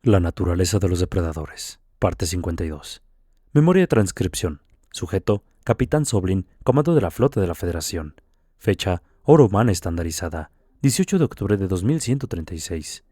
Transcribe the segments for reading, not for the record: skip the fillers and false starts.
La naturaleza de los depredadores. Parte 52. Memoria de transcripción. Sujeto: Capitán Soblin, comando de la flota de la Federación. Fecha: hora humana estandarizada, 18 de octubre de 2136.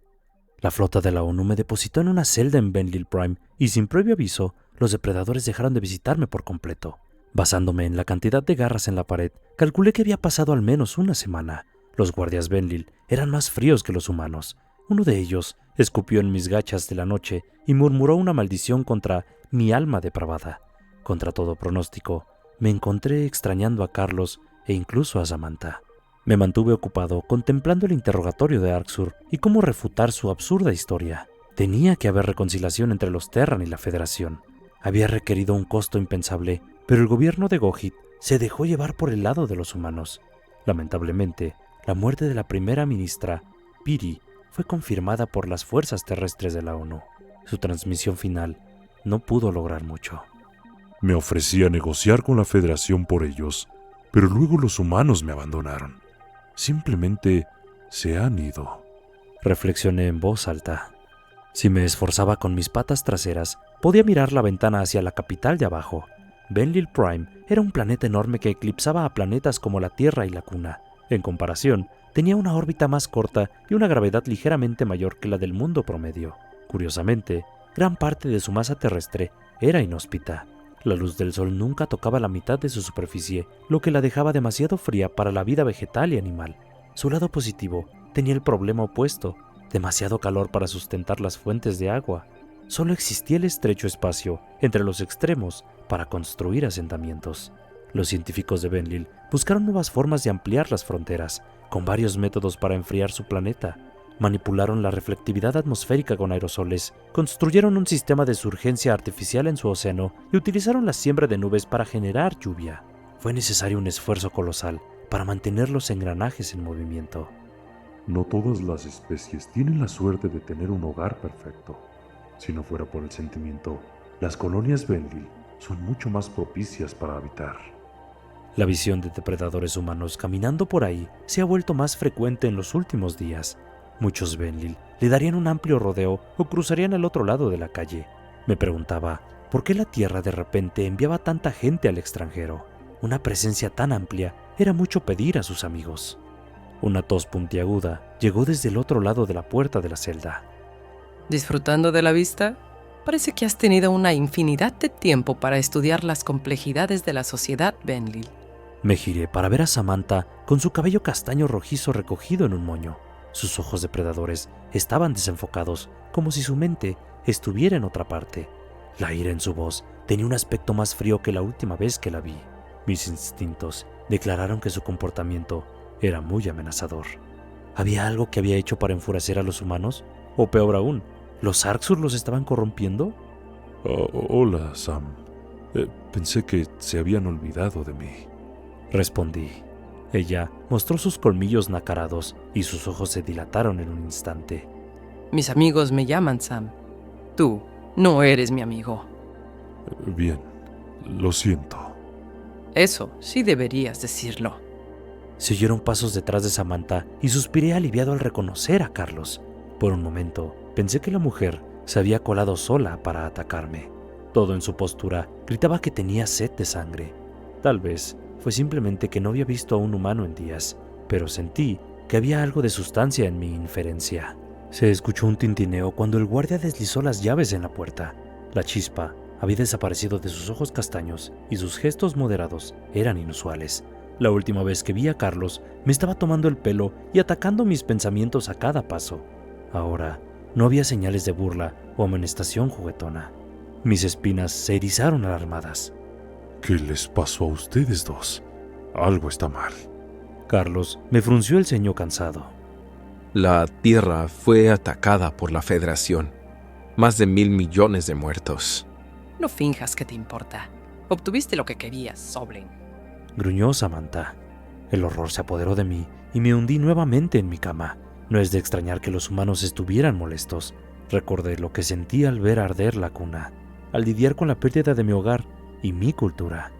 La flota de la ONU me depositó en una celda en Benlil Prime y sin previo aviso, los depredadores dejaron de visitarme por completo. Basándome en la cantidad de garras en la pared, calculé que había pasado al menos una semana. Los guardias Benlil eran más fríos que los humanos. Uno de ellos escupió en mis gachas de la noche y murmuró una maldición contra mi alma depravada. Contra todo pronóstico, me encontré extrañando a Carlos e incluso a Samantha. Me mantuve ocupado contemplando el interrogatorio de Arxur y cómo refutar su absurda historia. Tenía que haber reconciliación entre los Terran y la Federación. Había requerido un costo impensable, pero el gobierno de Gojit se dejó llevar por el lado de los humanos. Lamentablemente, la muerte de la primera ministra, Piri, fue confirmada por las fuerzas terrestres de la ONU. Su transmisión final no pudo lograr mucho. Me ofrecí a negociar con la Federación por ellos, pero luego los humanos me abandonaron. Simplemente se han ido. Reflexioné en voz alta. Si me esforzaba con mis patas traseras, podía mirar la ventana hacia la capital de abajo. Benlil Prime era un planeta enorme que eclipsaba a planetas como la Tierra y la Cuna. En comparación, tenía una órbita más corta y una gravedad ligeramente mayor que la del mundo promedio. Curiosamente, gran parte de su masa terrestre era inhóspita. La luz del sol nunca tocaba la mitad de su superficie, lo que la dejaba demasiado fría para la vida vegetal y animal. Su lado positivo tenía el problema opuesto: demasiado calor para sustentar las fuentes de agua. Solo existía el estrecho espacio entre los extremos para construir asentamientos. Los científicos de Benlil buscaron nuevas formas de ampliar las fronteras, con varios métodos para enfriar su planeta. Manipularon la reflectividad atmosférica con aerosoles, construyeron un sistema de surgencia artificial en su océano y utilizaron la siembra de nubes para generar lluvia. Fue necesario un esfuerzo colosal para mantener los engranajes en movimiento. No todas las especies tienen la suerte de tener un hogar perfecto. Si no fuera por el sentimiento, las colonias Benlil son mucho más propicias para habitar. La visión de depredadores humanos caminando por ahí se ha vuelto más frecuente en los últimos días. Muchos Benlil le darían un amplio rodeo o cruzarían al otro lado de la calle. Me preguntaba, ¿por qué la Tierra de repente enviaba tanta gente al extranjero? Una presencia tan amplia era mucho pedir a sus amigos. Una tos puntiaguda llegó desde el otro lado de la puerta de la celda. ¿Disfrutando de la vista? Parece que has tenido una infinidad de tiempo para estudiar las complejidades de la sociedad Benlil. Me giré para ver a Samantha con su cabello castaño rojizo recogido en un moño. Sus ojos depredadores estaban desenfocados, como si su mente estuviera en otra parte. La ira en su voz tenía un aspecto más frío que la última vez que la vi. Mis instintos declararon que su comportamiento era muy amenazador. ¿Había algo que había hecho para enfurecer a los humanos? O peor aún, ¿los Arxur los estaban corrompiendo? Hola, Sam. Pensé que se habían olvidado de mí. Respondí. Ella mostró sus colmillos nacarados y sus ojos se dilataron en un instante. Mis amigos me llaman Sam. Tú no eres mi amigo. Bien, lo siento. Eso sí deberías decirlo. Se oyeron pasos detrás de Samantha y suspiré aliviado al reconocer a Carlos. Por un momento, pensé que la mujer se había colado sola para atacarme. Todo en su postura gritaba que tenía sed de sangre. Tal vez fue simplemente que no había visto a un humano en días, pero sentí que había algo de sustancia en mi inferencia. Se escuchó un tintineo cuando el guardia deslizó las llaves en la puerta. La chispa había desaparecido de sus ojos castaños y sus gestos moderados eran inusuales. La última vez que vi a Carlos, me estaba tomando el pelo y atacando mis pensamientos a cada paso. Ahora, no había señales de burla o amonestación juguetona. Mis espinas se erizaron alarmadas. ¿Qué les pasó a ustedes dos? Algo está mal. Carlos me frunció el ceño cansado. La Tierra fue atacada por la Federación. Más de 1,000 millones de muertos. No finjas que te importa. Obtuviste lo que querías, Soblin. Gruñó Samantha. El horror se apoderó de mí y me hundí nuevamente en mi cama. No es de extrañar que los humanos estuvieran molestos. Recordé lo que sentí al ver arder la Cuna, al lidiar con la pérdida de mi hogar y mi cultura.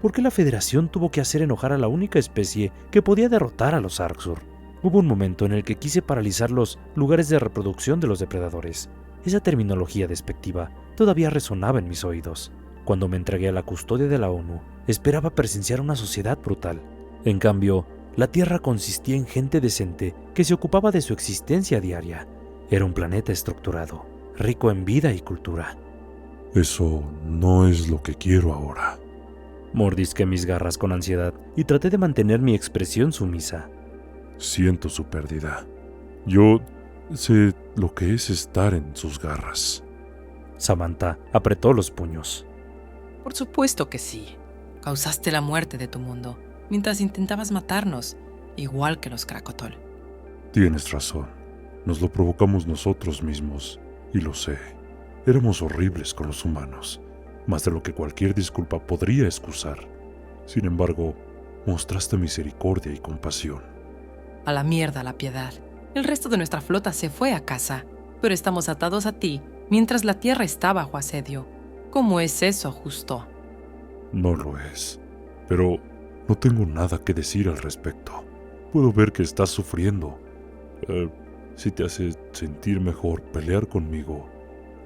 ¿Por qué la Federación tuvo que hacer enojar a la única especie que podía derrotar a los Arxur? Hubo un momento en el que quise paralizar los lugares de reproducción de los depredadores. Esa terminología despectiva todavía resonaba en mis oídos. Cuando me entregué a la custodia de la ONU, esperaba presenciar una sociedad brutal. En cambio, la Tierra consistía en gente decente que se ocupaba de su existencia diaria. Era un planeta estructurado, rico en vida y cultura. Eso no es lo que quiero ahora. Mordisqué mis garras con ansiedad y traté de mantener mi expresión sumisa. Siento su pérdida. Yo sé lo que es estar en sus garras. Samantha apretó los puños. Por supuesto que sí. Causaste la muerte de tu mundo mientras intentabas matarnos, igual que los Krakotol. Tienes razón. Nos lo provocamos nosotros mismos, y lo sé. Éramos horribles con los humanos, más de lo que cualquier disculpa podría excusar. Sin embargo, mostraste misericordia y compasión. A la mierda la piedad. El resto de nuestra flota se fue a casa, pero estamos atados a ti mientras la tierra está bajo asedio. ¿Cómo es eso justo? No lo es, pero no tengo nada que decir al respecto. Puedo ver que estás sufriendo. Si te hace sentir mejor pelear conmigo,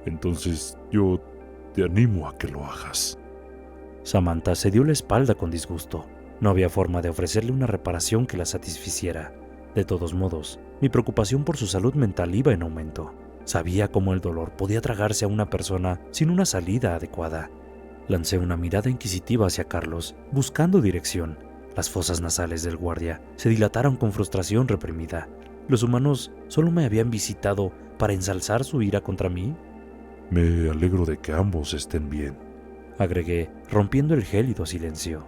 entonces yo te animo a que lo hagas. Samantha se dio la espalda con disgusto. No había forma de ofrecerle una reparación que la satisficiera. De todos modos, mi preocupación por su salud mental iba en aumento. Sabía cómo el dolor podía tragarse a una persona sin una salida adecuada. Lancé una mirada inquisitiva hacia Carlos, buscando dirección. Las fosas nasales del guardia se dilataron con frustración reprimida. ¿Los humanos solo me habían visitado para ensalzar su ira contra mí? Me alegro de que ambos estén bien, agregué, rompiendo el gélido silencio.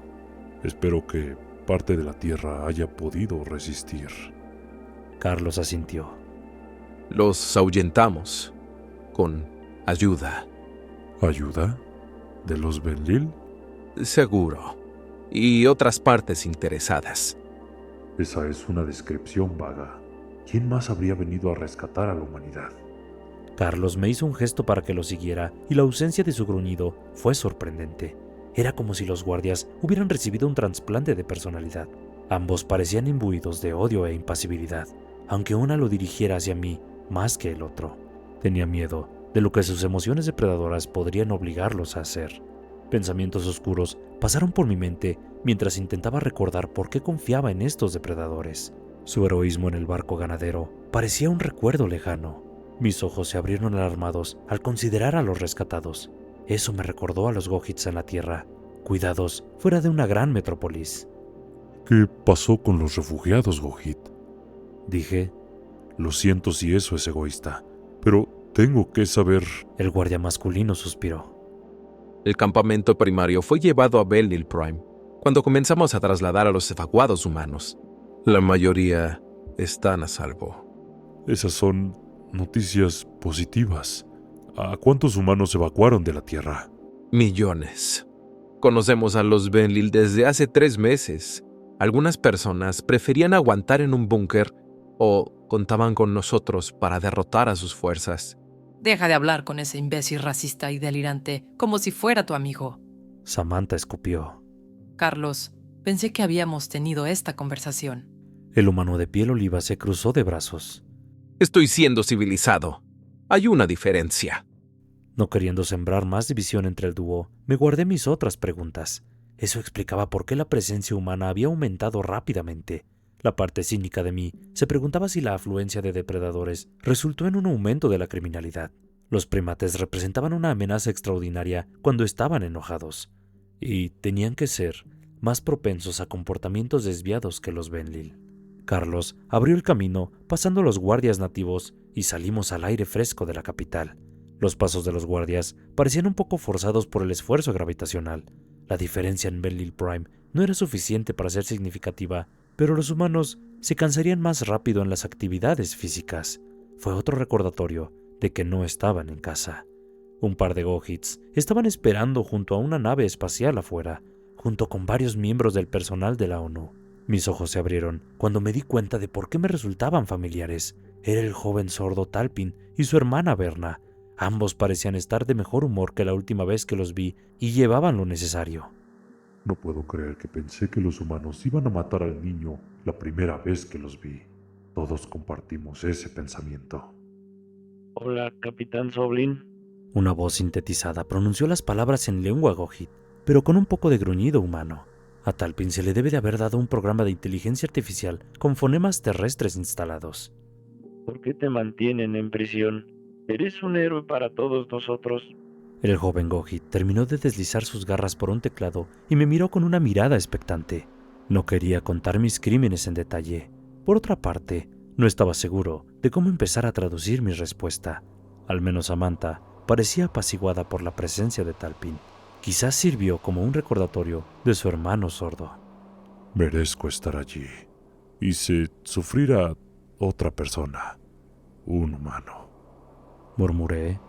Espero que parte de la tierra haya podido resistir. Carlos asintió. Los ahuyentamos con ayuda. ¿Ayuda? ¿De los Benlil? Seguro. Y otras partes interesadas. Esa es una descripción vaga. ¿Quién más habría venido a rescatar a la humanidad? Carlos me hizo un gesto para que lo siguiera y la ausencia de su gruñido fue sorprendente. Era como si los guardias hubieran recibido un trasplante de personalidad. Ambos parecían imbuidos de odio e impasibilidad, aunque una lo dirigiera hacia mí más que el otro. Tenía miedo de lo que sus emociones depredadoras podrían obligarlos a hacer. Pensamientos oscuros pasaron por mi mente mientras intentaba recordar por qué confiaba en estos depredadores. Su heroísmo en el barco ganadero parecía un recuerdo lejano. Mis ojos se abrieron alarmados al considerar a los rescatados. Eso me recordó a los Gojits en la Tierra, cuidados fuera de una gran metrópolis. ¿Qué pasó con los refugiados, Gojit? Dije. Lo siento si eso es egoísta, pero tengo que saber... El guardia masculino suspiró. El campamento primario fue llevado a Belnil Prime cuando comenzamos a trasladar a los evacuados humanos. La mayoría están a salvo. Esas son noticias positivas. ¿A cuántos humanos evacuaron de la Tierra? Millones. Conocemos a los Benlil desde hace 3 meses. Algunas personas preferían aguantar en un búnker o contaban con nosotros para derrotar a sus fuerzas. Deja de hablar con ese imbécil racista y delirante como si fuera tu amigo. Samantha escupió. Carlos, pensé que habíamos tenido esta conversación. El humano de piel oliva se cruzó de brazos. Estoy siendo civilizado. Hay una diferencia. No queriendo sembrar más división entre el dúo, me guardé mis otras preguntas. Eso explicaba por qué la presencia humana había aumentado rápidamente. La parte cínica de mí se preguntaba si la afluencia de depredadores resultó en un aumento de la criminalidad. Los primates representaban una amenaza extraordinaria cuando estaban enojados, y tenían que ser más propensos a comportamientos desviados que los Benlil. Carlos abrió el camino pasando los guardias nativos y salimos al aire fresco de la capital. Los pasos de los guardias parecían un poco forzados por el esfuerzo gravitacional. La diferencia en Belnil Prime no era suficiente para ser significativa, pero los humanos se cansarían más rápido en las actividades físicas. Fue otro recordatorio de que no estaban en casa. Un par de Gojits estaban esperando junto a una nave espacial afuera, junto con varios miembros del personal de la ONU. Mis ojos se abrieron cuando me di cuenta de por qué me resultaban familiares. Era el joven sordo Talpin y su hermana Berna. Ambos parecían estar de mejor humor que la última vez que los vi y llevaban lo necesario. No puedo creer que pensé que los humanos iban a matar al niño la primera vez que los vi. Todos compartimos ese pensamiento. Hola, Capitán Soblin. Una voz sintetizada pronunció las palabras en lengua Gojit, pero con un poco de gruñido humano. A Talpin se le debe de haber dado un programa de inteligencia artificial con fonemas terrestres instalados. ¿Por qué te mantienen en prisión? Eres un héroe para todos nosotros. El joven Gojit terminó de deslizar sus garras por un teclado y me miró con una mirada expectante. No quería contar mis crímenes en detalle. Por otra parte, no estaba seguro de cómo empezar a traducir mi respuesta. Al menos Samantha parecía apaciguada por la presencia de Talpin. Quizás sirvió como un recordatorio de su hermano sordo. Merezco estar allí. Hice sufrir a otra persona, un humano. Murmuré.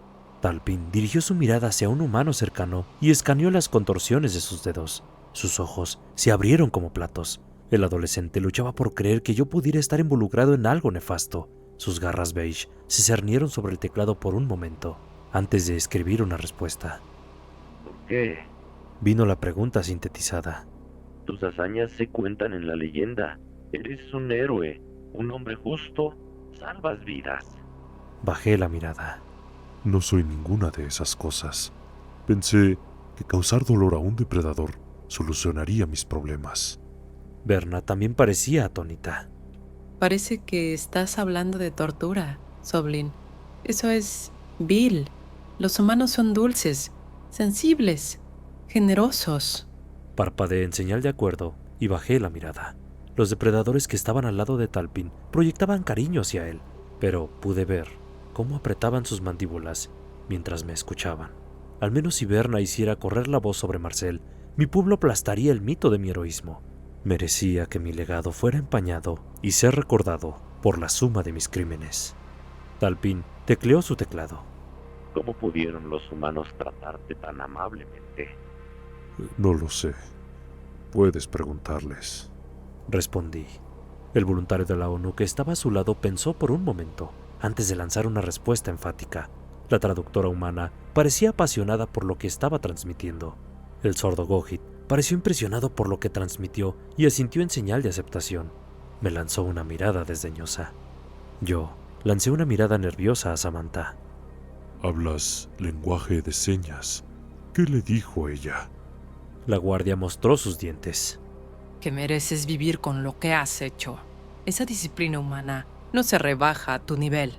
Talpin dirigió su mirada hacia un humano cercano y escaneó las contorsiones de sus dedos. Sus ojos se abrieron como platos. El adolescente luchaba por creer que yo pudiera estar involucrado en algo nefasto. Sus garras beige se cernieron sobre el teclado por un momento, antes de escribir una respuesta. ¿Por qué? Vino la pregunta sintetizada. Tus hazañas se cuentan en la leyenda. Eres un héroe, un hombre justo, salvas vidas. Bajé la mirada. No soy ninguna de esas cosas. Pensé que causar dolor a un depredador solucionaría mis problemas. Berna también parecía atónita. Parece que estás hablando de tortura, Soblin. Eso es vil. Los humanos son dulces, sensibles, generosos. Parpadeé en señal de acuerdo y bajé la mirada. Los depredadores que estaban al lado de Talpin proyectaban cariño hacia él, pero pude ver cómo apretaban sus mandíbulas mientras me escuchaban. Al menos si Berna hiciera correr la voz sobre Marcel, mi pueblo aplastaría el mito de mi heroísmo. Merecía que mi legado fuera empañado y ser recordado por la suma de mis crímenes. Talpin tecleó su teclado. ¿Cómo pudieron los humanos tratarte tan amablemente? No lo sé. Puedes preguntarles. Respondí. El voluntario de la ONU que estaba a su lado pensó por un momento, antes de lanzar una respuesta enfática. La traductora humana parecía apasionada por lo que estaba transmitiendo. El sordo Gojit pareció impresionado por lo que transmitió y asintió en señal de aceptación. Me lanzó una mirada desdeñosa. Yo lancé una mirada nerviosa a Samantha. Hablas lenguaje de señas. ¿Qué le dijo ella? La guardia mostró sus dientes. Que mereces vivir con lo que has hecho. Esa disciplina humana no se rebaja a tu nivel.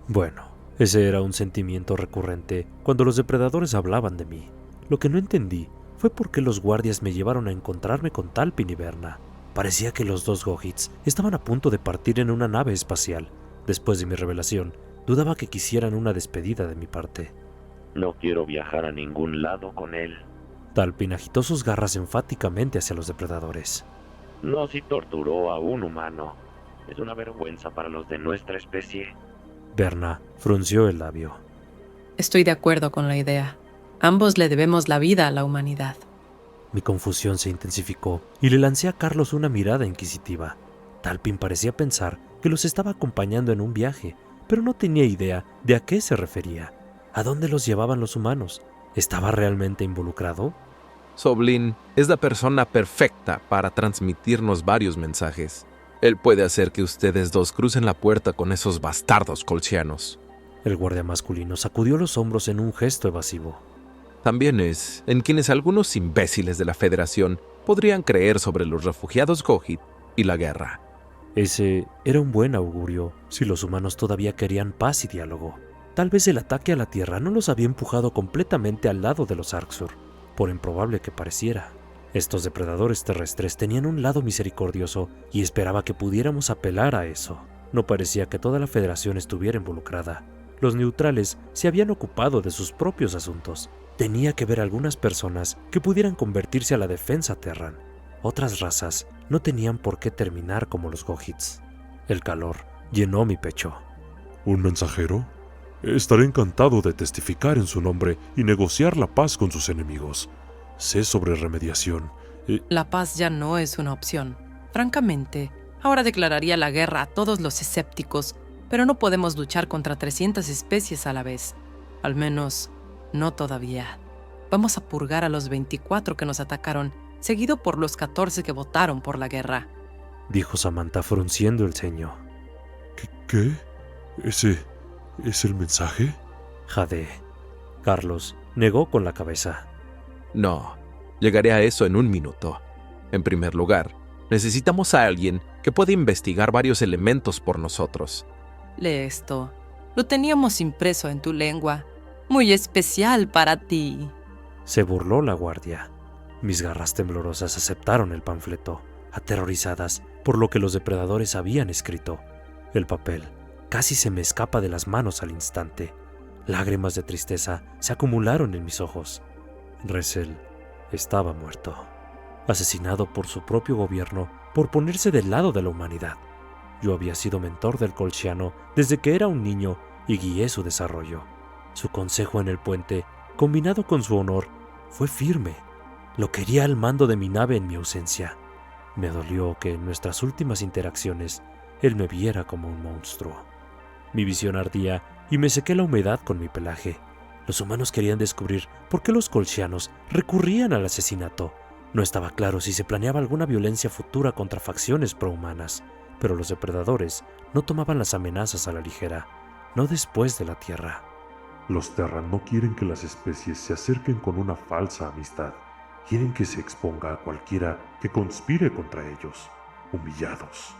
Bueno, ese era un sentimiento recurrente cuando los depredadores hablaban de mí. Lo que no entendí fue por qué los guardias me llevaron a encontrarme con Talpin y Berna. Parecía que los dos Gojits estaban a punto de partir en una nave espacial. Después de mi revelación, dudaba que quisieran una despedida de mi parte. No quiero viajar a ningún lado con él. Talpin agitó sus garras enfáticamente hacia los depredadores. No si torturó a un humano. Es una vergüenza para los de nuestra especie. Berna frunció el labio. Estoy de acuerdo con la idea. Ambos le debemos la vida a la humanidad. Mi confusión se intensificó y le lancé a Carlos una mirada inquisitiva. Talpin parecía pensar que los estaba acompañando en un viaje, pero no tenía idea de a qué se refería. ¿A dónde los llevaban los humanos? ¿Estaba realmente involucrado? Soblin es la persona perfecta para transmitirnos varios mensajes. Él puede hacer que ustedes dos crucen la puerta con esos bastardos colchianos. El guardia masculino sacudió los hombros en un gesto evasivo. También es en quienes algunos imbéciles de la Federación podrían creer sobre los refugiados Gojit y la guerra. Ese era un buen augurio si los humanos todavía querían paz y diálogo. Tal vez el ataque a la Tierra no los había empujado completamente al lado de los Arxur, por improbable que pareciera. Estos depredadores terrestres tenían un lado misericordioso y esperaba que pudiéramos apelar a eso. No parecía que toda la Federación estuviera involucrada. Los neutrales se habían ocupado de sus propios asuntos. Tenía que ver algunas personas que pudieran convertirse a la defensa Terran. Otras razas no tenían por qué terminar como los Gojits. El calor llenó mi pecho. ¿Un mensajero? Estaré encantado de testificar en su nombre y negociar la paz con sus enemigos. Sé sobre remediación. La paz ya no es una opción. Francamente, ahora declararía la guerra a todos los escépticos, pero no podemos luchar contra 300 especies a la vez. Al menos, no todavía. Vamos a purgar a los 24 que nos atacaron, seguido por los 14 que votaron por la guerra. Dijo Samantha frunciendo el ceño. ¿Qué? ¿Es el mensaje? Jadeé. Carlos negó con la cabeza. No, llegaré a eso en un minuto. En primer lugar, necesitamos a alguien que pueda investigar varios elementos por nosotros. Lee esto. Lo teníamos impreso en tu lengua. Muy especial para ti. Se burló la guardia. Mis garras temblorosas aceptaron el panfleto, aterrorizadas por lo que los depredadores habían escrito. El papel casi se me escapa de las manos al instante. Lágrimas de tristeza se acumularon en mis ojos. Ressel estaba muerto, asesinado por su propio gobierno por ponerse del lado de la humanidad. Yo había sido mentor del Colchiano desde que era un niño y guié su desarrollo. Su consejo en el puente, combinado con su honor, fue firme. Lo quería al mando de mi nave en mi ausencia. Me dolió que en nuestras últimas interacciones él me viera como un monstruo. Mi visión ardía y me sequé la humedad con mi pelaje. Los humanos querían descubrir por qué los colchianos recurrían al asesinato. No estaba claro si se planeaba alguna violencia futura contra facciones prohumanas, pero los depredadores no tomaban las amenazas a la ligera, no después de la Tierra. Los Terran no quieren que las especies se acerquen con una falsa amistad. Quieren que se exponga a cualquiera que conspire contra ellos, humillados.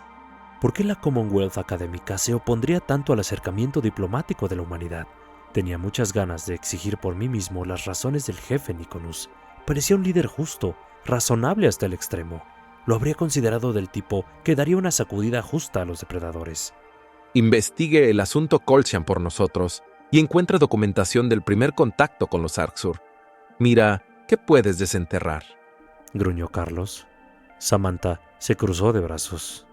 ¿Por qué la Commonwealth Académica se opondría tanto al acercamiento diplomático de la humanidad? Tenía muchas ganas de exigir por mí mismo las razones del jefe Niconus. Parecía un líder justo, razonable hasta el extremo. Lo habría considerado del tipo que daría una sacudida justa a los depredadores. Investigue el asunto Colchian por nosotros y encuentre documentación del primer contacto con los Arxur. Mira, ¿qué puedes desenterrar? Gruñó Carlos. Samantha se cruzó de brazos.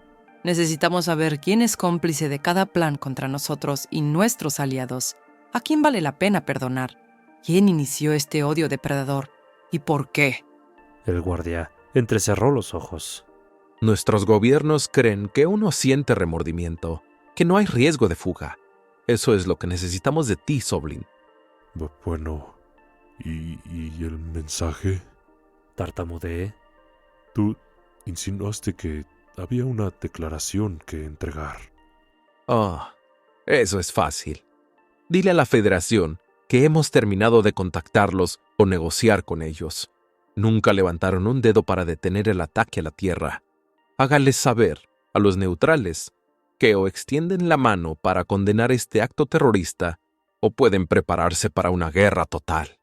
Necesitamos saber quién es cómplice de cada plan contra nosotros y nuestros aliados. ¿A quién vale la pena perdonar? ¿Quién inició este odio depredador? ¿Y por qué? El guardia entrecerró los ojos. Nuestros gobiernos creen que uno siente remordimiento, que no hay riesgo de fuga. Eso es lo que necesitamos de ti, Soblin. Bueno, ¿y el mensaje? Tartamudeé. Tú insinuaste que había una declaración que entregar. Oh, eso es fácil. Dile a la Federación que hemos terminado de contactarlos o negociar con ellos. Nunca levantaron un dedo para detener el ataque a la Tierra. Hágales saber, a los neutrales, que o extienden la mano para condenar este acto terrorista o pueden prepararse para una guerra total.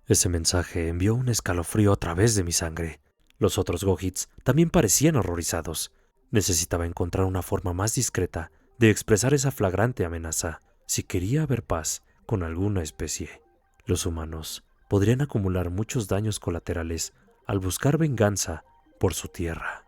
Ese mensaje envió un escalofrío a través de mi sangre. Los otros Gohits también parecían horrorizados. Necesitaba encontrar una forma más discreta de expresar esa flagrante amenaza si quería haber paz con alguna especie. Los humanos podrían acumular muchos daños colaterales al buscar venganza por su tierra.